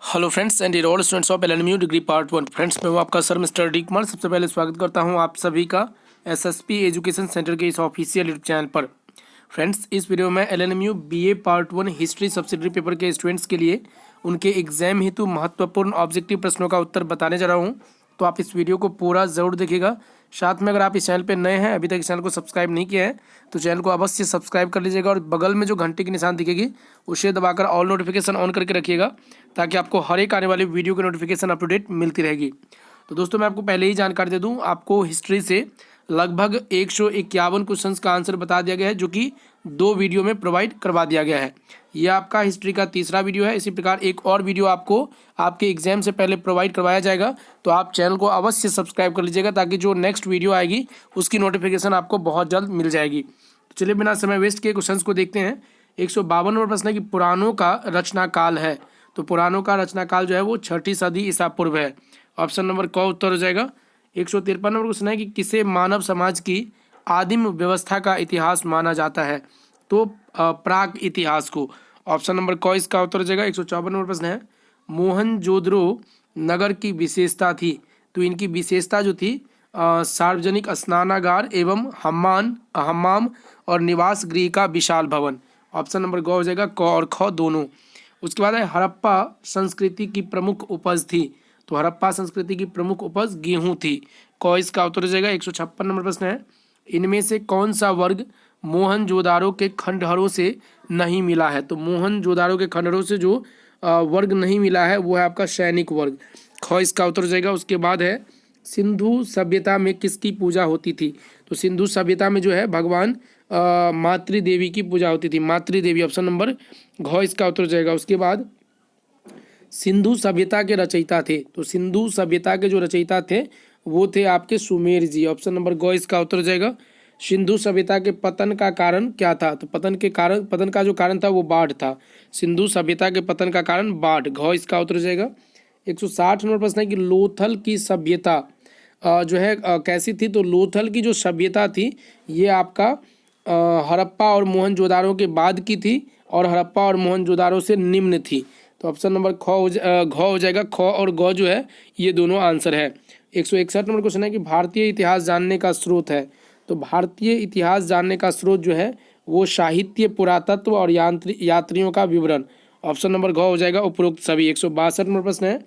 Hello friends and all students of LNMU degree part 1। Friends मैं हूं आपका sir mister D Kumar. सबसे पहले स्वागत करता हूं आप सभी का एसएसपी एजुकेशन सेंटर के इस ऑफिशियल यूट्यूब चैनल पर। फ्रेंड्स इस वीडियो में LNMU BA part 1 history subsidiary paper के स्टूडेंट्स के लिए उनके एग्जाम हेतु महत्वपूर्ण ऑब्जेक्टिव प्रश्नों का उत्तर बताने जा रहा हूँ, तो आप इस वीडियो को पूरा ज़रूर देखिएगा। साथ में अगर आप इस चैनल पर नए हैं, अभी तक इस चैनल को सब्सक्राइब नहीं किया है, तो चैनल को अवश्य सब्सक्राइब कर लीजिएगा और बगल में जो घंटे की निशान दिखेगी उसे दबाकर ऑल नोटिफिकेशन ऑन करके रखिएगा, ताकि आपको हर एक आने वाली वीडियो की नोटिफिकेशन अप टू डेट मिलती रहेगी। तो दोस्तों मैं आपको पहले ही जानकारी दे दूं, आपको हिस्ट्री से लगभग 151 क्वेश्चंस का आंसर बता दिया गया है, जो कि 2 वीडियो में प्रोवाइड करवा दिया गया है। यह आपका हिस्ट्री का तीसरा वीडियो है। इसी प्रकार एक और वीडियो आपको आपके एग्जाम से पहले प्रोवाइड करवाया जाएगा, तो आप चैनल को अवश्य सब्सक्राइब कर लीजिएगा, ताकि जो नेक्स्ट वीडियो आएगी उसकी नोटिफिकेशन आपको बहुत जल्द मिल जाएगी। तो चलिए बिना समय वेस्ट किए क्वेश्चंस को देखते हैं। 152 नंबर प्रश्न है कि पुराणों का रचना काल है। तो पुराणों का रचना काल जो है वो 6ठी सदी ईसा पूर्व है। ऑप्शन नंबर क उत्तर हो जाएगा। 153 नंबर क्वेश्चन है कि किसे मानव समाज की आदिम व्यवस्था का इतिहास माना जाता है। तो प्राक इतिहास को। ऑप्शन नंबर क इसका उत्तर हो जाएगा। 154 नंबर प्रश्न है मोहनजोदड़ो नगर की विशेषता थी। तो इनकी विशेषता जो थी सार्वजनिक स्नानागार एवं हम्माम और निवास गृह का विशाल भवन। ऑप्शन नंबर ग हो जाएगा। क और ख दोनों। उसके बाद है हड़प्पा संस्कृति की प्रमुख उपज थी। तो हड़प्पा संस्कृति की प्रमुख उपज गेहूं थी। क इसका उत्तर हो जाएगा। 156 नंबर प्रश्न है इनमें से कौन सा वर्ग मोहनजोदाड़ो के खंडहरों से नहीं मिला है। तो मोहनजोदाड़ो के खंडहरों से जो वर्ग नहीं मिला है वो है आपका सैनिक वर्ग। ख इसका उत्तर हो जाएगा। उसके बाद है सिंधु सभ्यता में किसकी पूजा होती थी। तो सिंधु सभ्यता में जो है भगवान मातृ देवी की पूजा होती थी, मातृ देवी। ऑप्शन नंबर घ इसका उत्तर हो जाएगा। उसके बाद सिंधु सभ्यता के रचयिता थे। तो सिंधु सभ्यता के जो रचयिता थे वो थे आपके सुमेर जी। ऑप्शन नंबर ग इसका उत्तर हो जाएगा। सिंधु सभ्यता के पतन का कारण क्या था। तो पतन का जो कारण था वो बाढ़ था। सिंधु सभ्यता के पतन का कारण बाढ़। घ इसका उत्तर हो जाएगा। 160 नंबर प्रश्न है कि लोथल की सभ्यता जो है कैसी थी। तो लोथल की जो सभ्यता थी ये आपका हड़प्पा और मोहनजोदाड़ो के बाद की थी और हड़प्पा और मोहनजोदाड़ो से निम्न थी। तो ऑप्शन नंबर घ हो जाएगा। ख और ग जो है ये दोनों आंसर है। 161 नंबर क्वेश्चन है कि भारतीय इतिहास जानने का स्रोत है। तो भारतीय इतिहास जानने का स्रोत जो है वो साहित्य, पुरातत्व और यात्रियों का विवरण। ऑप्शन नंबर घ हो जाएगा उपरोक्त सभी। 162 नंबर प्रश्न है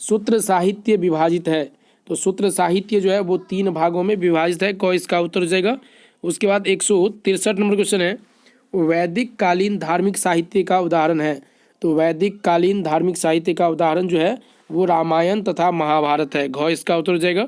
सूत्र साहित्य विभाजित है। तो सूत्र साहित्य जो है वो 3 भागों में विभाजित है। क इसका उत्तर हो जाएगा। उसके बाद 163 नंबर क्वेश्चन है वैदिक कालीन धार्मिक साहित्य का उदाहरण है। तो वैदिक कालीन धार्मिक साहित्य का उदाहरण जो है वो रामायण तथा महाभारत है। घ इसका उत्तर हो जाएगा।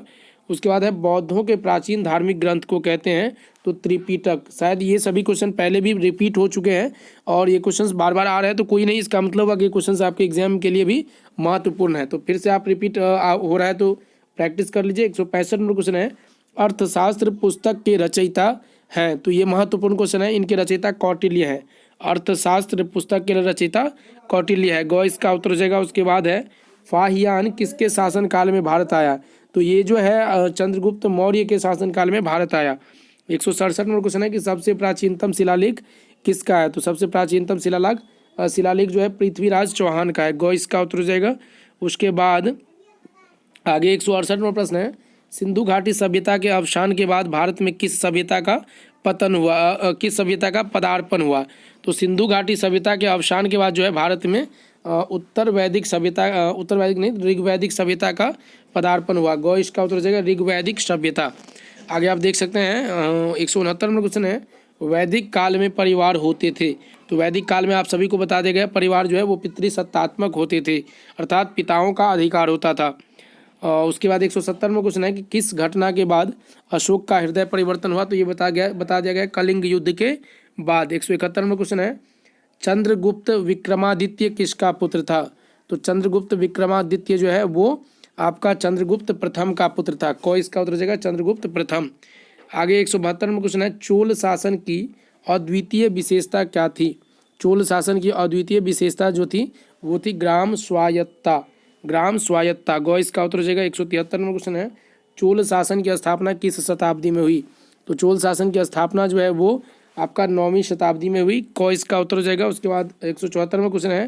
उसके बाद है बौद्धों के प्राचीन धार्मिक ग्रंथ को कहते हैं। तो त्रिपिटक। शायद ये सभी क्वेश्चन पहले भी रिपीट हो चुके हैं और ये क्वेश्चंस बार बार आ रहे हैं, तो कोई नहीं, इसका मतलब है कि क्वेश्चंस आपके एग्जाम के लिए भी महत्वपूर्ण है। तो फिर से आप रिपीट हो रहा है तो प्रैक्टिस कर लीजिए। 165 नंबर क्वेश्चन है अर्थशास्त्र पुस्तक के रचयिता हैं। तो ये महत्वपूर्ण क्वेश्चन है। इनके रचयिता कौटिल्य है। अर्थशास्त्र पुस्तक के रचयिता कौटिल्य है। ग इसका उत्तर हो जाएगा। उसके बाद है फाहियान किसके शासन काल में भारत आया। तो ये जो है चंद्रगुप्त मौर्य के शासन काल में भारत आया। 167 नंबर क्वेश्चन है कि सबसे प्राचीनतम शिलालेख किसका है। तो सबसे प्राचीनतम शिलालेख जो है पृथ्वीराज चौहान का है। ग इसका उत्तर हो जाएगा। उसके बाद आगे 168 नंबर प्रश्न है सिंधु घाटी सभ्यता के अवसान के बाद भारत में किस सभ्यता का पतन हुआ, किस सभ्यता का पदार्पण हुआ। तो सिंधु घाटी सभ्यता के अवसान के बाद जो है भारत में उत्तर वैदिक नहीं ऋग्वैदिक सभ्यता का पदार्पण हुआ। ग इसका उत्तर हो जाएगा ऋग्वैदिक सभ्यता। आगे आप देख सकते हैं 169 नंबर क्वेश्चन है वैदिक काल में परिवार होते थे। तो वैदिक काल में आप सभी को बता दिया गया परिवार जो है वो पितृसत्तात्मक होते थे, अर्थात पिताओं का अधिकार होता था। उसके बाद 170 में क्वेश्चन है कि किस घटना के बाद अशोक का हृदय परिवर्तन हुआ। तो ये बता दिया गया कलिंग युद्ध के बाद। 171 में क्वेश्चन है चंद्रगुप्त विक्रमादित्य किसका पुत्र था। तो चंद्रगुप्त विक्रमादित्य जो है वो आपका चंद्रगुप्त प्रथम का पुत्र था। क इसका उत्तर हो जाएगा चंद्रगुप्त प्रथम। आगे 172 में क्वेश्चन है चोल शासन की अद्वितीय विशेषता क्या थी। चोल शासन की अद्वितीय विशेषता जो थी वो थी ग्राम स्वायत्ता। ग इसका उत्तर हो जाएगा। 173 में क्वेश्चन है चोल शासन की स्थापना किस शताब्दी में हुई। तो चोल शासन की स्थापना जो है वो आपका 9वीं शताब्दी में हुई। क इसका उत्तर हो जाएगा। उसके बाद 174 में क्वेश्चन है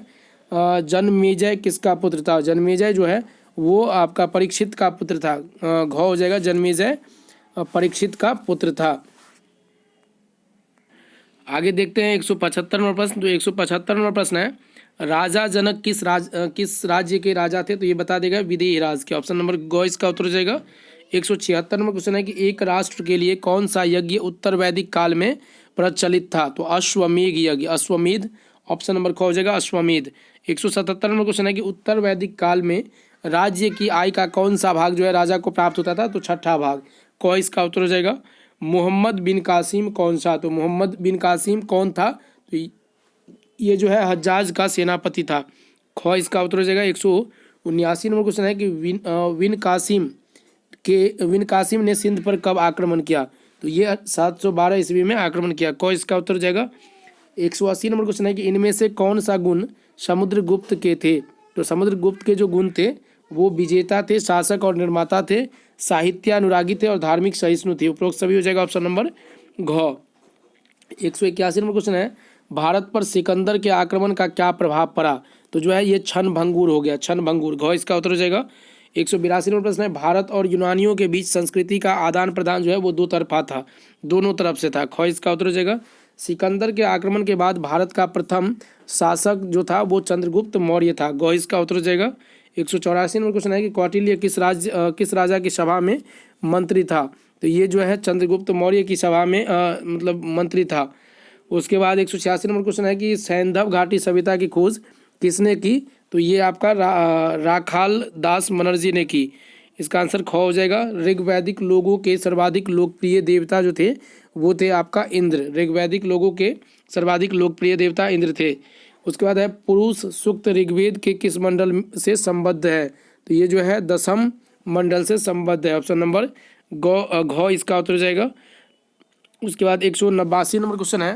जन्मेजय किसका पुत्र था? जन्मेजय जो है वो आपका परीक्षित का पुत्र था। घ हो जाएगा, जन्मेजय परीक्षित का पुत्र था। आगे देखते हैं 175वां प्रश्न। तो 175वां प्रश्न है, राजा जनक किस राज्य के राजा थे? तो ये बता देगा विदेही राज के। ऑप्शन नंबर ग इसका उत्तर हो जाएगा। 176वां क्वेश्चन है कि एक राष्ट्र के लिए कौन सा यज्ञ उत्तर वैदिक काल में प्रचलित था? तो अश्वमेध यज्ञ, अश्वमेध। ऑप्शन नंबर ख हो जाएगा, अश्वमेध। 177वां क्वेश्चन है कि उत्तर वैदिक काल में राज्य की आय का कौन सा भाग जो है राजा को प्राप्त होता था? तो छठा भाग। क इसका उत्तर हो जाएगा। मोहम्मद बिन कासिम कौन सा? तो मोहम्मद बिन कासिम कौन था? तो ये जो है हज्जाज का सेनापति था। ख इसका उत्तर हो जाएगा। 179वां क्वेश्चन है कि विन कासिम ने सिंध पर कब आक्रमण किया? तो ये 712 ईस्वी में आक्रमण किया। क इसका उत्तर हो जाएगा। 180 क्वेश्चन है कि इनमें से कौन सा गुण समुद्रगुप्त के थे? तो समुद्रगुप्त के जो गुण थे वो विजेता थे, शासक और निर्माता थे, साहित्यानुरागी थे और धार्मिक सहिष्णु थे। उपरोक्त सभी हो जाएगा ऑप्शन नंबर घ। 181 क्वेश्चन है, भारत पर सिकंदर के आक्रमण का क्या प्रभाव पड़ा? तो जो है ये क्षण भंगुर हो गया, क्षण भंगुर। घ इसका उत्तर हो जाएगा। 182 प्रश्न है, भारत और यूनानियों के बीच संस्कृति का आदान प्रदान जो है वो दो तरफा था, दोनों तरफ से था। ख इसका उत्तर हो जाएगा। सिकंदर के आक्रमण के बाद भारत का प्रथम शासक जो था वो चंद्रगुप्त मौर्य था। ग इसका उत्तर हो जाएगा। 184 क्वेश्चन है कि कौटिल्य किस राजा की सभा में मंत्री था? तो ये जो है चंद्रगुप्त मौर्य की सभा में मतलब मंत्री था। उसके बाद 186 क्वेश्चन है कि सैंधव घाटी सभ्यता की खोज किसने की? तो ये आपका राखाल दास बनर्जी ने की। इसका आंसर ख हो जाएगा। ऋग्वैदिक लोगों के सर्वाधिक लोकप्रिय देवता जो थे वो थे आपका इंद्र। ऋग्वैदिक लोगों के सर्वाधिक लोकप्रिय देवता इंद्र थे। उसके बाद है पुरुष सूक्त ऋग्वेद के किस मंडल से संबद्ध है? तो ये जो है दशम मंडल से संबद्ध है। ऑप्शन नंबर घ इसका उत्तर हो जाएगा। उसके बाद 189 नंबर क्वेश्चन है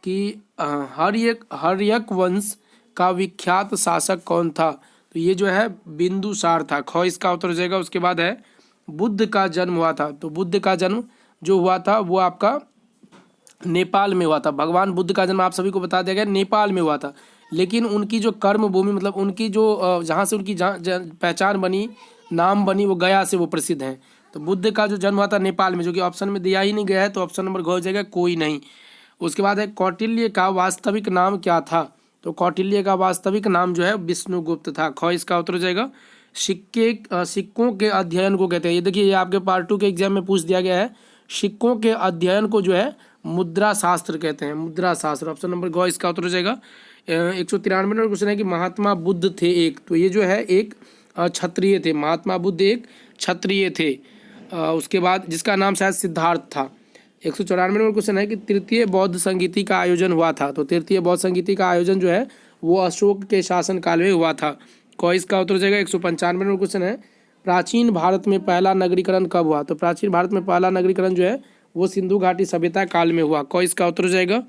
कि हर्यक वंश का विख्यात शासक कौन था? तो ये जो है बिंदुसार था। ख इसका उत्तर हो जाएगा। उसके बाद है बुद्ध का जन्म हुआ था। तो बुद्ध का जन्म जो हुआ था वो आपका नेपाल में हुआ था। भगवान बुद्ध का जन्म आप सभी को बता दिया गया नेपाल में हुआ था, लेकिन उनकी जो कर्म भूमि मतलब उनकी जो जहाँ से उनकी पहचान बनी, नाम बनी, वो गया से वो प्रसिद्ध हैं। तो बुद्ध का जो जन्म हुआ था नेपाल में, जो कि ऑप्शन में दिया ही नहीं गया है, तो ऑप्शन नंबर घ हो जाएगा, कोई नहीं। उसके बाद है कौटिल्य का वास्तविक नाम क्या था? तो कौटिल्य का वास्तविक नाम जो है विष्णुगुप्त था। ख इसका उत्तर हो जाएगा। सिक्कों के अध्ययन को कहते हैं, ये देखिए ये आपके पार्ट 2 के एग्जाम में पूछ दिया गया है। सिक्कों के अध्ययन को जो है मुद्रा शास्त्र कहते हैं, मुद्रा शास्त्र। ऑप्शन नंबर ग इसका उत्तर हो जाएगा। 193 नंबर क्वेश्चन है कि महात्मा बुद्ध थे एक, तो ये जो है एक क्षत्रिय थे। महात्मा बुद्ध एक क्षत्रिय थे। उसके बाद जिसका नाम शायद सिद्धार्थ था। 194 नंबर क्वेश्चन है कि तृतीय बौद्ध संगीति का आयोजन हुआ था। तो तृतीय बौद्ध संगीति का आयोजन जो है वो अशोक के शासनकाल में हुआ था। क इसका उत्तर हो जाएगा। 195 नंबर क्वेश्चन है, प्राचीन भारत में पहला नगरीकरण कब हुआ? तो प्राचीन भारत में पहला नगरीकरण जो है वो सिंधु घाटी सभ्यता काल में हुआ। क इसका उत्तर हो जाएगा।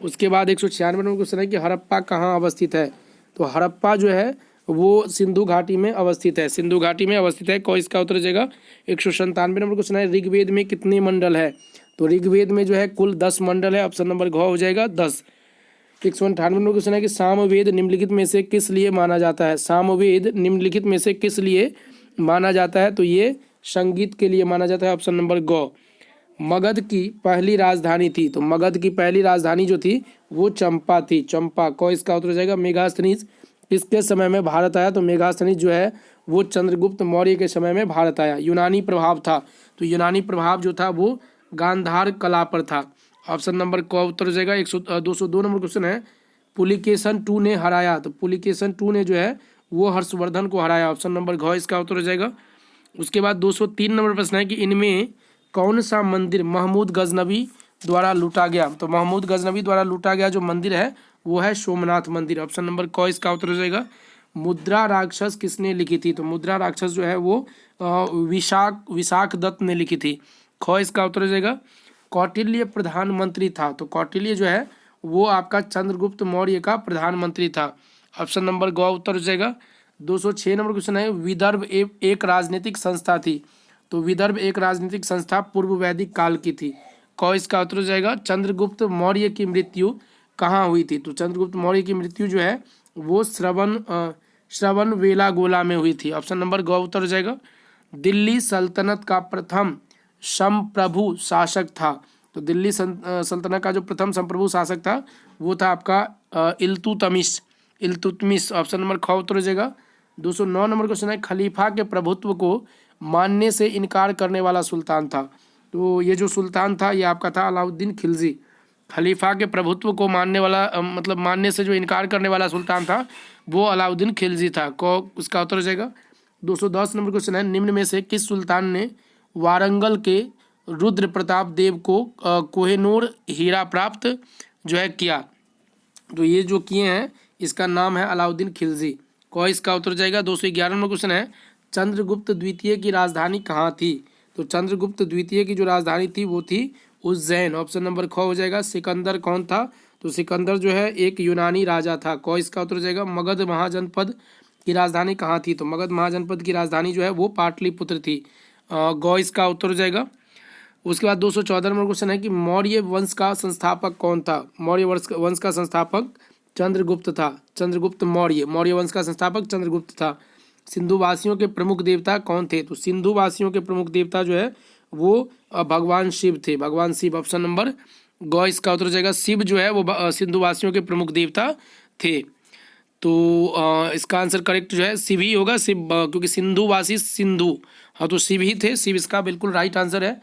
उसके बाद 196 नंबर क्वेश्चन है कि हड़प्पा कहाँ अवस्थित है? तो हड़प्पा जो है वो सिंधु घाटी में अवस्थित है, सिंधु घाटी में अवस्थित है। क इसका उत्तर हो जाएगा। 197 नंबर क्वेश्चन है, ऋग्वेद में कितने मंडल है? तो ऋग्वेद में जो है कुल 10 मंडल है। ऑप्शन नंबर घ हो जाएगा 10। 198 नंबर क्वेश्चन है कि सामवेद निम्नलिखित में से किस लिए माना जाता है? सामवेद निम्नलिखित में से किस लिए माना जाता है? तो ये संगीत के लिए माना जाता है। ऑप्शन नंबर ग। मगध की पहली राजधानी थी, तो मगध की पहली राजधानी जो थी वो चंपा थी, चंपा। क इसका उत्तर हो जाएगा। मेगास्थनीज किसके समय में भारत आया? तो मेगास्थनीज जो है वो चंद्रगुप्त मौर्य के समय में भारत आया। यूनानी प्रभाव था, तो यूनानी प्रभाव जो था वो गांधार कला पर था। ऑप्शन नंबर क उत्तर हो जाएगा। 202 नंबर क्वेश्चन है, पुलिकेशन 2 ने हराया? तो पुलिकेशन 2 ने जो है वो हर्षवर्धन को हराया। ऑप्शन नंबर घ इसका उत्तर हो जाएगा। उसके बाद 203 नंबर प्रश्न है कि इनमें कौन सा मंदिर महमूद गजनबी द्वारा लूटा गया? तो महमूद गजनबी द्वारा लूटा गया जो मंदिर है वो है सोमनाथ मंदिर। ऑप्शन नंबर क इसका उत्तर हो जाएगा। मुद्रा राक्षस किसने लिखी थी? तो मुद्रा राक्षस जो है वो विशाख दत्त ने लिखी थी। ख इसका उत्तर हो जाएगा। कौटिल्य प्रधानमंत्री था, तो कौटिल्य जो है वो आपका चंद्रगुप्त मौर्य का प्रधानमंत्री था। ऑप्शन नंबर ग उत्तर हो जाएगा। 206 नंबर क्वेश्चन है, विदर्भ एक राजनीतिक संस्था थी? तो विदर्भ एक राजनीतिक संस्था पूर्व वैदिक काल की थी। क इसका उत्तर हो जाएगा। चंद्रगुप्त मौर्य की मृत्यु कहाँ हुई थी? तो चंद्रगुप्त मौर्य की मृत्यु जो है वो श्रवण बेलागोला में हुई थी। ऑप्शन नंबर ग उत्तर हो जाएगा। दिल्ली सल्तनत का प्रथम संप्रभु शासक था। तो दिल्ली सल्तनत का जो प्रथम संप्रभु शासक था वो था आपका इल्तुतमिश। ऑप्शन नंबर ख उत्तर हो जाएगा। 209 नंबर क्वेश्चन है, खलीफा के प्रभुत्व को मानने से इनकार करने वाला सुल्तान था। तो ये जो सुल्तान था ये आपका था अलाउद्दीन खिलजी। खलीफा के प्रभुत्व को मानने वाला मतलब मानने से जो इनकार करने वाला सुल्तान था वो अलाउद्दीन खिलजी था। को उसका उत्तर हो जाएगा। 210 नंबर क्वेश्चन है, निम्न में से किस सुल्तान ने वारंगल के रुद्र प्रताप देव को कोहिनूर हीरा प्राप्त जो है किया? तो ये जो किए हैं इसका नाम है अलाउद्दीन खिलजी। को इसका उत्तर जाएगा। 211 नंबर क्वेश्चन है, चंद्रगुप्त द्वितीय की राजधानी कहाँ थी? तो चंद्रगुप्त द्वितीय की जो राजधानी थी वो थी उज्जैन। ऑप्शन नंबर ख हो जाएगा। सिकंदर कौन था? तो सिकंदर जो है एक यूनानी राजा था। को इसका उत्तर हो जाएगा। मगध महाजनपद की राजधानी कहाँ थी? तो मगध महाजनपद की राजधानी जो है वो पाटलिपुत्र थी। गौ इसका उत्तर हो जाएगा। उसके बाद 214 नंबर क्वेश्चन है कि मौर्य वंश का संस्थापक कौन था? मौर्य वंश का संस्थापक चंद्रगुप्त था। चंद्रगुप्त मौर्य। मौर्य वंश का संस्थापक चंद्रगुप्त था। सिंधुवासियों के प्रमुख देवता कौन थे? तो सिंधुवासियों के प्रमुख देवता जो है वो भगवान शिव थे। भगवान शिव। ऑप्शन नंबर ग इसका उत्तर हो जाएगा। शिव जो है वो सिंधुवासियों के प्रमुख देवता थे। तो इसका आंसर करेक्ट जो है शिव ही होगा। शिव क्योंकि सिंधुवासी सिंधु, हाँ तो शिव ही थे। शिव इसका बिल्कुल राइट आंसर है।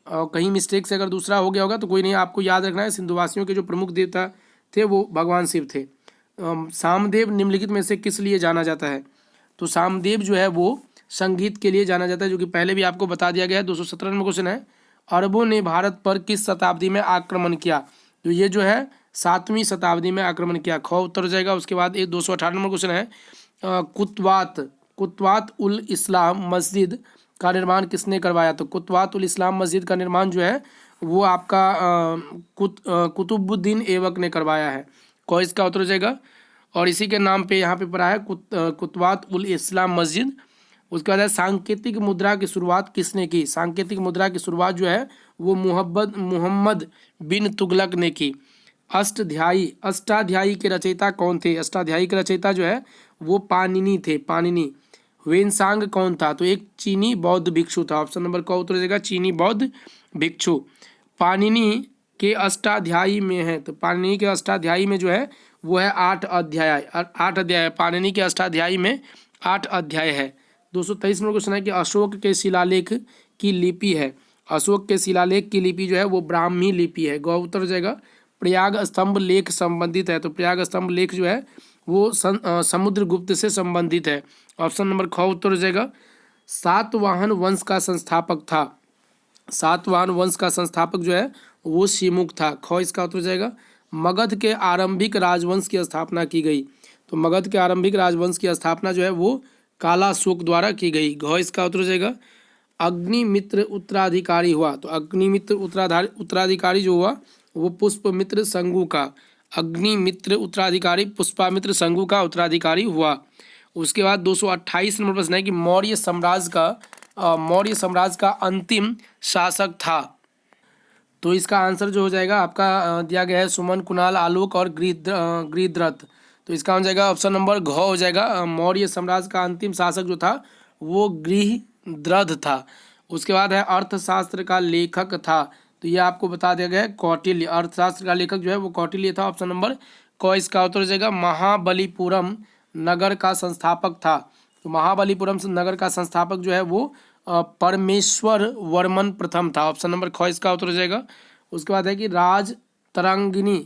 कहीं मिस्टेक से अगर दूसरा हो गया होगा तो कोई नहीं, आपको याद रखना है सिंधुवासियों के जो प्रमुख देवता थे वो भगवान शिव थे। सामदेव निम्नलिखित में से किस लिए जाना जाता है? तो सामदेव जो है वो संगीत के लिए जाना जाता है, जो कि पहले भी आपको बता दिया गया है। 217 नंबर क्वेश्चन है, अरबों ने भारत पर किस शताब्दी में आक्रमण किया? तो ये जो है 7वीं शताब्दी में आक्रमण किया। ख उत्तर हो जाएगा। उसके बाद एक 218 नंबर क्वेश्चन है, कुतवात उल इस्लाम मस्जिद का निर्माण किसने करवाया? तो कुतवात उल इस्लाम मस्जिद का निर्माण जो है वो आपका कुतुबुद्दीन ऐबक ने करवाया है। को इसका उत्तर हो जाएगा। और इसी के नाम पे यहाँ पे पड़ा है कुतवात उल इस्लाम मस्जिद। उसके बाद है, सांकेतिक मुद्रा की शुरुआत किसने की? सांकेतिक मुद्रा की शुरुआत जो है वो मोहम्मद बिन तुगलक ने की। अष्टाध्यायी के रचयिता कौन थे? अष्टाध्यायी के रचयिता जो है वो पाणिनि थे। पाणिनि। वेनसांग कौन था? तो एक चीनी बौद्ध भिक्षु था। ऑप्शन नंबर क उत्तर हो जाएगा। चीनी बौद्ध भिक्षु। पाणिनि के अष्टाध्यायी में है। तो पाणिनि के अष्टाध्यायी में जो है वो है 8 अध्याय। 8 अध्याय पाणिनि के अष्टाध्यायी में 8 अध्याय है। 223 नंबर क्वेश्चन है कि अशोक के शिलालेख की लिपि है। अशोक के शिलालेख की लिपि जो है वो ब्राह्मी लिपि है। गौ उत्तर हो जाएगा। प्रयाग स्तंभ लेख संबंधित है। तो प्रयाग स्तंभ लेख जो है वो समुद्रगुप्त से संबंधित है। ऑप्शन नंबर ख उत्तर हो जाएगा। सातवाहन वंश का संस्थापक था। सातवाहन वंश का संस्थापक जो है वो शिमुख था। ख इसका उत्तर हो जाएगा। मगध के आरंभिक राजवंश की स्थापना की गई। तो मगध के आरंभिक राजवंश की स्थापना जो है वो कालाशोक द्वारा की गई। घ इसका उत्तर हो जाएगा। अग्निमित्र उत्तराधिकारी हुआ। तो अग्निमित्र उत्तराधिकारी जो हुआ वो पुष्पमित्र संगु का। अग्निमित्र उत्तराधिकारी पुष्पामित्र संगु का उत्तराधिकारी हुआ। उसके बाद 228 नंबर प्रश्न है कि मौर्य साम्राज्य का अंतिम शासक था। तो इसका आंसर जो हो जाएगा आपका दिया गया है सुमन, कुणाल, आलोक और गृहद्रथ। तो इसका हो जाएगा ऑप्शन नंबर घ हो जाएगा। मौर्य साम्राज्य का अंतिम शासक जो था वो गृहद्रथ था। उसके बाद है अर्थशास्त्र का लेखक था। तो ये आपको बता दिया गया है कौटिल्य। अर्थशास्त्र का लेखक जो है वो कौटिल्य था। ऑप्शन नंबर क इसका उत्तर हो जाएगा। महाबलीपुरम नगर का संस्थापक था। तो महाबलीपुरम नगर का संस्थापक जो है वो परमेश्वर वर्मन प्रथम था। ऑप्शन नंबर ख इसका उत्तर हो जाएगा। उसके बाद है कि राजतरांगिनी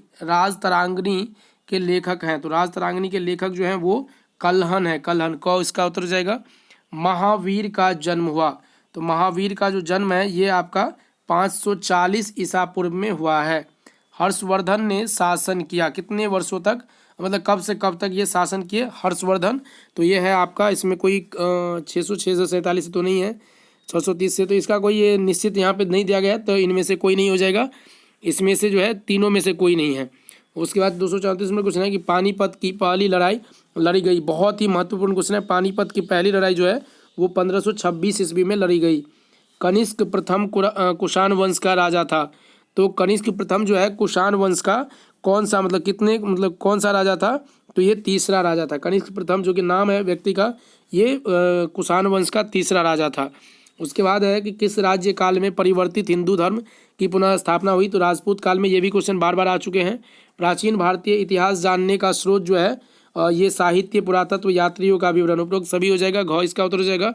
के लेखक हैं। तो राजतरांगिनी के लेखक जो हैं वो कल्हन है। कल्हन। क इसका उत्तर हो जाएगा। महावीर का जन्म हुआ। तो महावीर का जो जन्म है ये आपका 540 ईसा पूर्व में हुआ है। हर्षवर्धन ने शासन किया कितने वर्षों तक, मतलब कब से कब तक ये शासन किए हर्षवर्धन? तो ये है आपका, इसमें कोई 647 से तो नहीं है, 630 से, तो इसका कोई ये निश्चित यहाँ पे नहीं दिया गया। तो इनमें से कोई नहीं हो जाएगा। इसमें से जो है तीनों में से कोई नहीं है। उसके बाद 234 में क्वेश्चन है कि पानीपत की पहली लड़ाई लड़ी गई। बहुत ही महत्वपूर्ण क्वेश्चन है। पानीपत की पहली लड़ाई जो है वो 1526 ईस्वी में लड़ी गई। कनिष्क प्रथम कुषाण वंश का राजा था। तो कनिष्क प्रथम जो है कुषाण वंश का कौन सा, मतलब कौन सा राजा था? तो ये तीसरा राजा था। कनिष्क प्रथम जो कि नाम है व्यक्ति का, ये कुषाण वंश का तीसरा राजा था। उसके बाद है कि किस राज्य काल में परिवर्तित हिंदू धर्म की पुनः स्थापना हुई? तो राजपूत काल में। ये भी क्वेश्चन बार बार आ चुके हैं। प्राचीन भारतीय इतिहास जानने का स्रोत जो है ये साहित्य, पुरातत्व, यात्रियों का विवरण। उपरोक्त सभी हो जाएगा। घ इसका उत्तर हो जाएगा।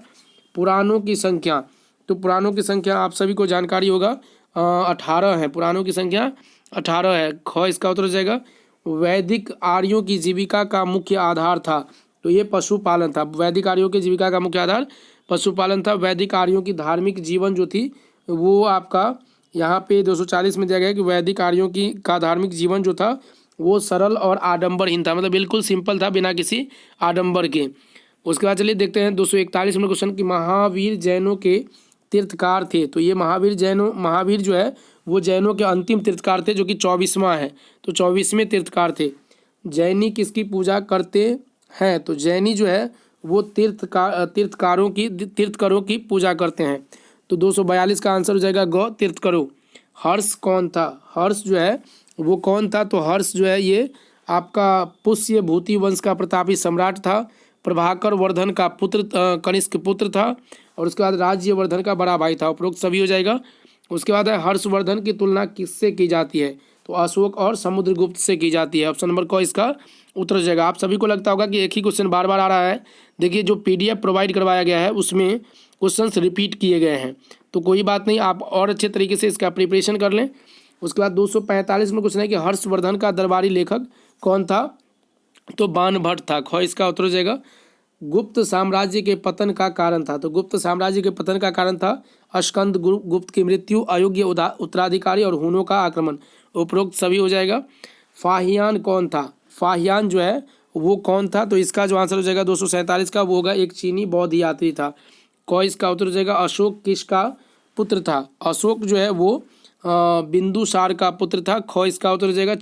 पुराणों की संख्या, तो पुराणों की संख्या आप सभी को जानकारी होगा 18 है। पुराणों की संख्या 18 है। ख इसका उत्तर हो जाएगा। वैदिक आर्यों की जीविका का मुख्य आधार था, तो ये पशुपालन था। वैदिक आर्यों की जीविका का मुख्य आधार पशुपालन था। वैदिक आर्यों की धार्मिक जीवन जो थी वो आपका यहाँ पे 240 में दिया गया है कि वैदिक आर्यों की का धार्मिक जीवन जो था वो सरल और आडंबरहीन था, मतलब बिल्कुल सिंपल था, बिना किसी आडंबर के। उसके बाद चलिए देखते हैं 241 नंबर क्वेश्चन कि महावीर जैनों के तीर्थकार थे। तो ये महावीर जो है वो जैनों के अंतिम तीर्थकार थे, जो कि 24वां है। तो 24वें तीर्थकार थे। जैनी किसकी पूजा करते हैं? तो जैनी जो है वो तीर्थकरों की पूजा करते हैं। तो 242 का आंसर हो जाएगा ग, तीर्थकरो। हर्ष कौन था? हर्ष जो है वो कौन था? तो हर्ष जो है ये आपका पुष्य भूति वंश का प्रतापी सम्राट था। प्रभाकर वर्धन का पुत्र, कनिष्क पुत्र था। और उसके बाद राज्यवर्धन का बड़ा भाई था। उपरोक्त सभी हो जाएगा। उसके बाद है हर्षवर्धन की तुलना किससे की जाती है? तो अशोक और समुद्रगुप्त से की जाती है। ऑप्शन नंबर क इसका उत्तर हो जाएगा। आप सभी को लगता होगा कि एक ही क्वेश्चन बार बार आ रहा है। देखिए जो PDF प्रोवाइड करवाया गया है उसमें क्वेश्चंस रिपीट किए गए हैं, तो कोई बात नहीं, आप और अच्छे तरीके से इसका प्रिपरेशन कर लें। उसके बाद 245 में क्वेश्चन है कि हर्षवर्धन का दरबारी लेखक कौन था? तो बाणभट्ट था। ख इसका उत्तर हो जाएगा। गुप्त साम्राज्य के पतन का कारण था। तो गुप्त साम्राज्य के पतन का कारण था स्कंद गुप्त की मृत्यु, अयोग्य उत्तराधिकारी और हुनों का आक्रमण। उपरोक्त सभी हो जाएगा। फाहियान कौन था? फाहियान जो है वो कौन था? तो इसका जो आंसर हो जाएगा 247 का, वो होगा एक चीनी बौद्ध यात्री था। क इसका उत्तर हो जाएगा। अशोक किसका पुत्र था? अशोक जो है वो बिंदुसार का पुत्र था। ख इसका उत्तर हो जाएगा।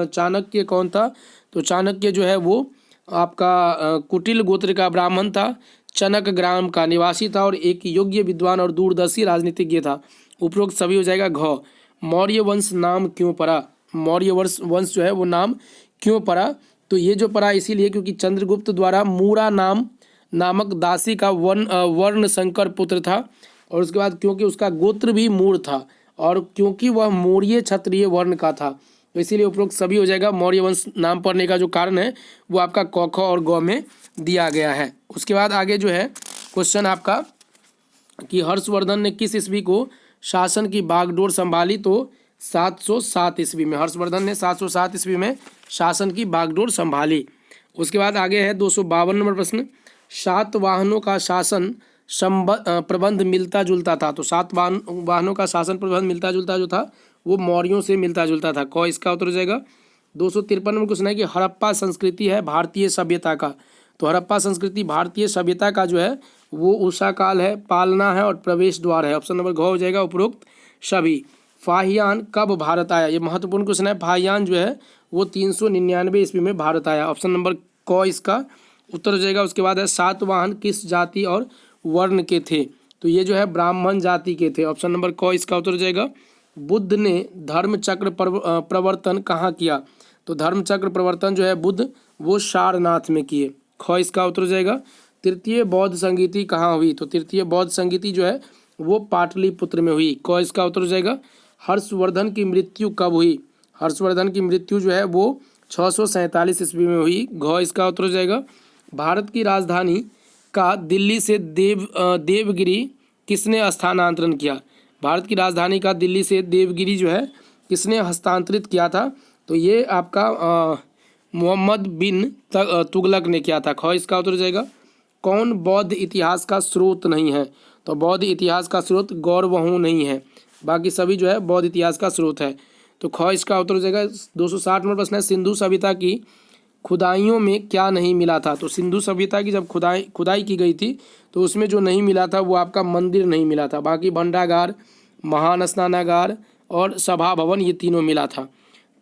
चाणक्य कौन था? तो चाणक्य जो है वो आपका कुटिल गोत्र का ब्राह्मण था। चनक ग्राम का निवासी था और एक योग्य विद्वान और दूरदर्शी राजनीतिज्ञ था। उपरोक्त सभी हो जाएगा। घ मौर्य वंश नाम क्यों पड़ा? मौर्य वंश जो है वो नाम क्यों पड़ा? तो ये जो पड़ा इसीलिए क्योंकि चंद्रगुप्त द्वारा मूरा नामक दासी का वर्ण शंकर पुत्र था। और उसके बाद क्योंकि उसका गोत्र भी मूर था और क्योंकि वह मौर्य क्षत्रिय वर्ण का था, तो इसीलिए उपरोक्त सभी हो जाएगा। मौर्य वंश नाम पड़ने का जो कारण है वो आपका क, ख और ग में दिया गया है। उसके बाद आगे जो है क्वेश्चन आपका कि हर्षवर्धन ने किस ईस्वी को शासन की बागडोर संभाली? तो 707 ईस्वी में। हर्षवर्धन ने 707 ईस्वी में शासन की बागडोर संभाली। उसके बाद आगे है 252 नंबर प्रश्न। सातवाहनों का शासन प्रबंध मिलता जुलता था। तो सातवाहनों का शासन प्रबंध मिलता जुलता जो था वो मौर्यों से मिलता जुलता था। क इसका उत्तर हो जाएगा। 253 में क्वेश्चन है कि हड़प्पा संस्कृति है भारतीय सभ्यता का। तो हड़प्पा संस्कृति भारतीय सभ्यता का जो है वो उषा काल है, पालना है और प्रवेश द्वार है। ऑप्शन नंबर घ हो जाएगा। उपरोक्त सभी। फाहियान कब भारत आया? ये महत्वपूर्ण क्वेश्चन है। फाहियान जो है वो 399 ईस्वी में भारत आया। ऑप्शन नंबर क इसका उत्तर हो जाएगा। उसके बाद है सातवाहन किस जाति और वर्ण के थे? तो ये जो है ब्राह्मण जाति के थे। ऑप्शन नंबर क इसका उत्तर हो जाएगा। बुद्ध ने धर्मचक्र प्रवर्तन कहाँ किया? तो धर्मचक्र प्रवर्तन जो है बुद्ध वो सारनाथ में किए। ख इसका उत्तर हो जाएगा। तृतीय बौद्ध संगीति कहाँ हुई? तो तृतीय बौद्ध संगीति जो है वो पाटलिपुत्र में हुई। क इसका उत्तर हो जाएगा। हर्षवर्धन की मृत्यु कब हुई? हर्षवर्धन की मृत्यु जो है वो 647 ईस्वी में हुई। घ इसका उत्तर हो जाएगा। भारत की राजधानी का दिल्ली से देवगिरी किसने स्थानांतरण किया? भारत की राजधानी का दिल्ली से देवगिरी जो है किसने हस्तांतरित किया था? तो ये आपका मोहम्मद बिन तुगलक ने किया था। ख इसका उत्तर हो जाएगा। कौन बौद्ध इतिहास का स्रोत नहीं है? तो बौद्ध इतिहास का स्रोत गौरवहू नहीं है, बाकी सभी जो है बौद्ध इतिहास का स्रोत है। तो ख इसका उत्तर हो जाएगा। 260 नंबर प्रश्न है सिंधु सभ्यता की खुदाइयों में क्या नहीं मिला था? तो सिंधु सभ्यता की जब खुदाई की गई थी तो उसमें जो नहीं मिला था वो आपका मंदिर नहीं मिला था, बाकी भंडागार, महान स्नानागार और सभा भवन ये तीनों मिला था।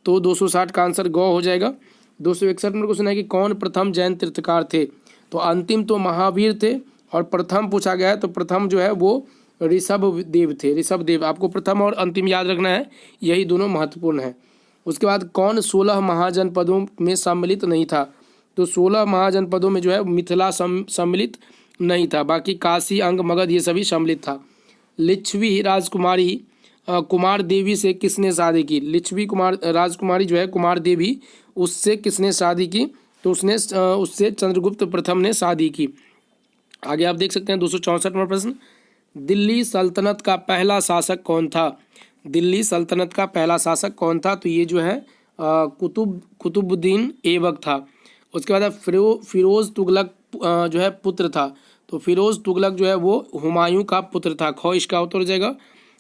तो 260 का आंसर ग हो जाएगा। 261 नंबर क्वेश्चन है कि कौन प्रथम जैन तीर्थकार थे? तो अंतिम तो महावीर थे और प्रथम पूछा गया है तो प्रथम जो है वो ऋषभदेव थे। ऋषभदेव, आपको प्रथम और अंतिम याद रखना है, यही दोनों महत्वपूर्ण है। उसके बाद कौन 16 महाजनपदों में सम्मिलित नहीं था? तो 16 महाजनपदों में जो है मिथिला सम्मिलित नहीं था, बाकी काशी, अंग, मगध ये सभी सम्मिलित था। लिच्छवी राजकुमारी कुमार देवी से किसने शादी की? लिच्छवी कुमार राजकुमारी जो है कुमार देवी, उससे किसने शादी की? तो उससे चंद्रगुप्त प्रथम ने शादी की। आगे आप देख सकते हैं 264 नंबर प्रश्न, दिल्ली सल्तनत का पहला शासक कौन था? दिल्ली सल्तनत का पहला शासक कौन था? तो ये जो है कुतुबुद्दीन ऐबक था। उसके बाद फिरोज तुगलक जो है पुत्र था। तो फिरोज तुगलक जो है वो हुमायूं का पुत्र था। ख इसका उत्तर हो जाएगा।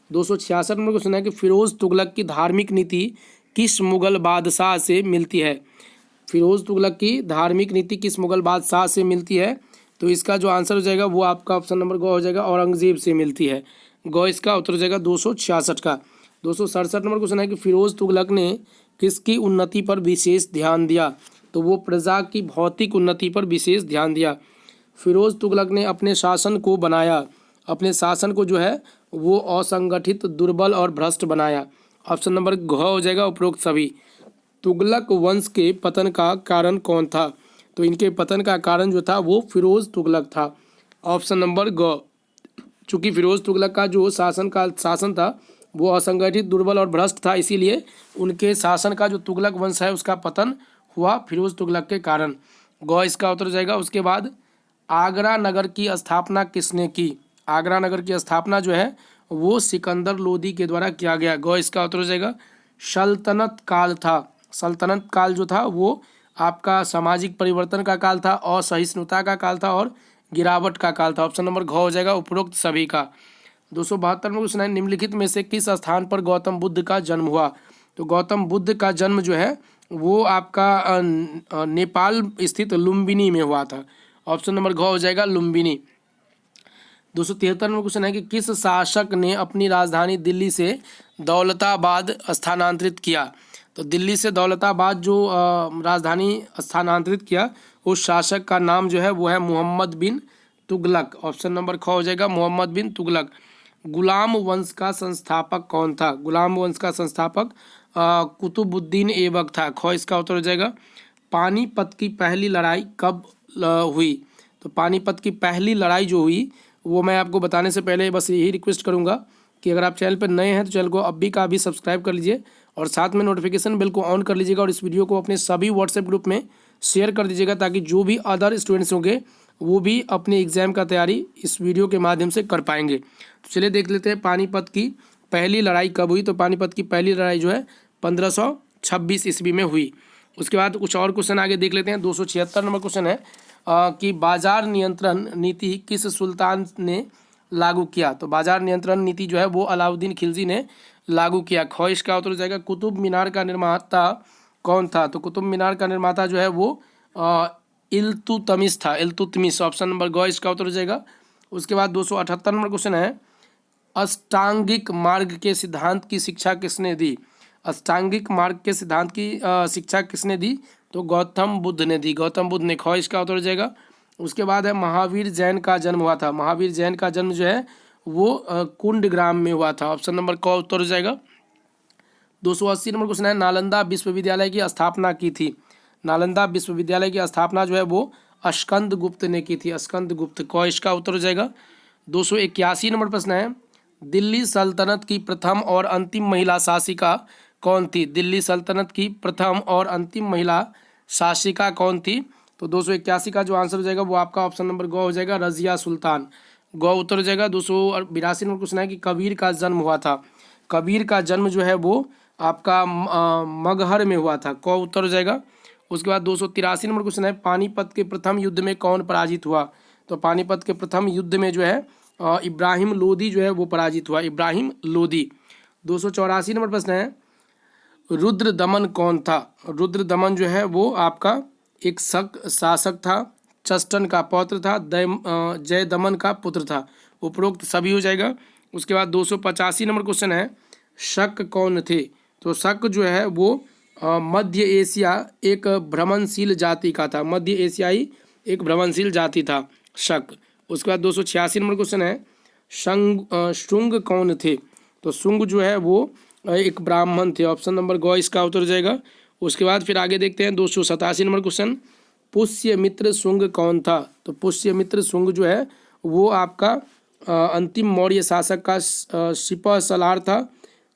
266 नंबर क्वेश्चन है कि फिरोज तुगलक की धार्मिक नीति किस मुगल बादशाह से मिलती है? फिरोज तुगलक की धार्मिक नीति किस मुगल बादशाह से मिलती है? तो इसका जो आंसर हो जाएगा वो आपका ऑप्शन नंबर ग हो जाएगा, औरंगजेब से मिलती है। ग इसका उत्तर हो जाएगा 266 का। 267 नंबर क्वेश्चन है कि फिरोज तुगलक ने किसकी उन्नति पर विशेष ध्यान दिया? तो वो प्रजा की भौतिक उन्नति पर विशेष ध्यान दिया। फिरोज तुगलक ने अपने शासन को बनाया, अपने शासन को जो है वो असंगठित, दुर्बल और भ्रष्ट बनाया। ऑप्शन नंबर घ हो जाएगा उपरोक्त सभी। तुगलक वंश के पतन का कारण कौन था? तो इनके पतन का कारण जो था वो फिरोज तुगलक था। ऑप्शन नंबर ग। चूंकि फिरोज तुगलक का जो शासन था वो असंगठित, दुर्बल और भ्रष्ट था, इसीलिए उनके शासन का जो तुगलक वंश है उसका पतन हुआ फिरोज तुगलक के कारण। ग इसका उत्तर हो जाएगा। उसके बाद आगरा नगर की स्थापना किसने की? आगरा नगर की स्थापना जो है वो सिकंदर लोदी के द्वारा किया गया। ग इसका उत्तर हो जाएगा। सल्तनत काल था। सल्तनत काल जो था वो आपका सामाजिक परिवर्तन का काल था, असहिष्णुता का काल था और गिरावट का काल था। ऑप्शन नंबर घ हो जाएगा उपरोक्त सभी का। 272 में क्वेश्चन है, निम्नलिखित में से किस स्थान पर गौतम बुद्ध का जन्म हुआ? तो गौतम बुद्ध का जन्म जो है वो आपका नेपाल स्थित लुम्बिनी में हुआ था। ऑप्शन नंबर घ हो जाएगा लुम्बिनी। 273 में क्वेश्चन है कि किस शासक ने अपनी राजधानी दिल्ली से दौलताबाद स्थानांतरित किया? तो दिल्ली से दौलताबाद जो राजधानी स्थानांतरित किया उस शासक का नाम जो है वो है मोहम्मद बिन तुगलक। ऑप्शन नंबर ख हो जाएगा मोहम्मद बिन तुगलक। गुलाम वंश का संस्थापक कौन था? गुलाम वंश का संस्थापक कुतुबुद्दीन ऐबक था। ख इसका उत्तर हो जाएगा। पानीपत की पहली लड़ाई कब हुई? तो पानीपत की पहली लड़ाई जो हुई वो मैं आपको बताने से पहले बस यही रिक्वेस्ट करूंगा कि अगर आप चैनल पर नए हैं तो चैनल को अभी का अभी सब्सक्राइब कर लीजिए और साथ में नोटिफिकेशन बिल को ऑन कर लीजिएगा और इस वीडियो को अपने सभी व्हाट्सएप ग्रुप में शेयर कर दीजिएगा ताकि जो भी अदर स्टूडेंट्स होंगे वो भी अपने एग्जाम का तैयारी इस वीडियो के माध्यम से कर पाएंगे। तो चलिए देख लेते हैं पानीपत की पहली लड़ाई कब हुई। तो पानीपत की पहली लड़ाई जो है 1526 ईस्वी में हुई। उसके बाद कुछ और क्वेश्चन आगे देख लेते हैं। 276 नंबर क्वेश्चन है कि बाजार नियंत्रण नीति किस सुल्तान ने लागू किया? तो बाजार नियंत्रण नीति जो है वो अलाउद्दीन खिलजी ने लागू किया। ख इसका उत्तर हो जाएगा। कुतुब मीनार का निर्माता कौन था? तो कुतुब मीनार का निर्माता जो है वो इल्तुतमिश था। इल्तुतमिश। ऑप्शन नंबर ग इसका उत्तर हो जाएगा। उसके बाद 278 नंबर क्वेश्चन है, अष्टांगिक मार्ग के सिद्धांत की शिक्षा किसने दी? अष्टांगिक मार्ग के सिद्धांत की शिक्षा किसने दी? तो गौतम बुद्ध ने दी। गौतम बुद्ध ने। ख इसका उत्तर हो जाएगा। उसके बाद है महावीर जैन का जन्म हुआ था। महावीर जैन का जन्म जो है वो कुंडग्राम में हुआ था। ऑप्शन नंबर क उत्तर हो जाएगा। 280 नंबर क्वेश्चन है, नालंदा विश्वविद्यालय की स्थापना की थी? नालंदा विश्वविद्यालय की स्थापना जो है वो अस्कंद गुप्त ने की थी। अस्कंद गुप्त। क इसका उत्तर हो जाएगा। 281 नंबर प्रश्न है, दिल्ली सल्तनत की प्रथम और अंतिम महिला शासिका कौन थी? दिल्ली सल्तनत की प्रथम और अंतिम महिला शासिका कौन थी? तो 281 का जो आंसर हो जाएगा वो आपका ऑप्शन नंबर ग हो जाएगा, रजिया सुल्तान। ग उत्तर हो जाएगा। 282 नंबर क्वेश्चन है कि कबीर का जन्म हुआ था? कबीर का जन्म जो है वो आपका मगहर में हुआ था। क उत्तर हो जाएगा। उसके बाद 283 नंबर क्वेश्चन है, पानीपत के प्रथम युद्ध में कौन पराजित हुआ? तो पानीपत के प्रथम युद्ध में जो है इब्राहिम लोदी जो है वो पराजित हुआ। इब्राहिम लोदी। 284 नंबर प्रश्न है, रुद्र दमन कौन था? रुद्र दमन जो है वो आपका एक शासक था, चस्टन का पौत्र था, जय दमन का पुत्र था। उपरोक्त सभी हो जाएगा। उसके बाद 285 नंबर क्वेश्चन है, शक कौन थे? तो शक जो है वो मध्य एशिया एक भ्रमणशील जाति का था। मध्य एशियाई एक भ्रमणशील जाति था शक। उसके बाद 286 नंबर क्वेश्चन है, शुंग कौन थे? तो शुंग जो है वो एक ब्राह्मण थे। ऑप्शन नंबर ग इसका उत्तर हो जाएगा। उसके बाद फिर आगे देखते हैं 287 नंबर क्वेश्चन, पुष्यमित्र शुंग कौन था? तो पुष्यमित्र शुंग जो है वो आपका अंतिम मौर्य शासक का सिपह सलार था,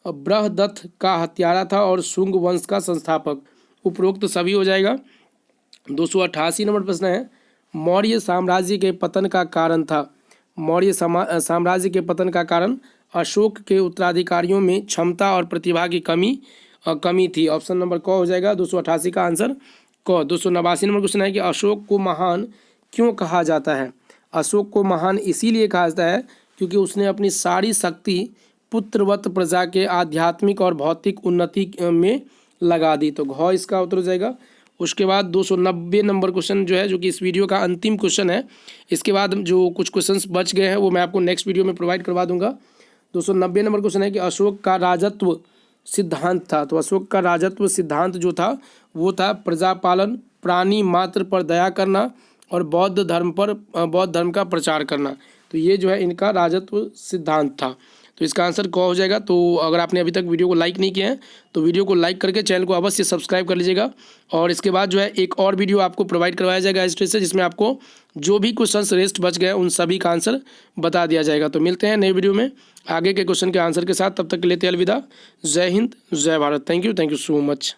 बृहदत्त का हत्यारा था और शुंग वंश का संस्थापक। उपरोक्त सभी हो जाएगा। 288 नंबर प्रश्न है, मौर्य साम्राज्य के पतन का कारण था। मौर्य साम्राज्य के पतन का कारण अशोक के उत्तराधिकारियों में क्षमता और प्रतिभा की कमी थी। ऑप्शन नंबर क हो जाएगा 288 का आंसर क। 289 नंबर क्वेश्चन है कि अशोक को महान क्यों कहा जाता है? अशोक को महान इसीलिए कहा जाता है क्योंकि उसने अपनी सारी शक्ति पुत्रवत प्रजा के आध्यात्मिक और भौतिक उन्नति में लगा दी। तो घ इसका उत्तर हो जाएगा। उसके बाद 290 नंबर क्वेश्चन जो है, जो कि इस वीडियो का अंतिम क्वेश्चन है, इसके बाद जो कुछ क्वेश्चंस बच गए हैं वो मैं आपको नेक्स्ट वीडियो में प्रोवाइड करवा दूंगा। 290 नंबर क्वेश्चन है कि अशोक का राजत्व सिद्धांत था। तो अशोक का राजत्व सिद्धांत जो था वो था प्रजापालन, प्राणी मात्र पर दया करना और बौद्ध धर्म का प्रचार करना। तो ये जो है इनका राजत्व सिद्धांत था। तो इसका आंसर क हो जाएगा। तो अगर आपने अभी तक वीडियो को लाइक नहीं किया है तो वीडियो को लाइक करके चैनल को अवश्य सब्सक्राइब कर लीजिएगा। और इसके बाद जो है एक और वीडियो आपको प्रोवाइड करवाया जाएगा हिस्ट्री से, जिसमें आपको जो भी क्वेश्चंस रेस्ट बच गए उन सभी का आंसर बता दिया जाएगा। तो मिलते हैं नए वीडियो में आगे के क्वेश्चन के आंसर के साथ। तब तक के लिए अलविदा। जय हिंद, जय Bharat. Thank you so much.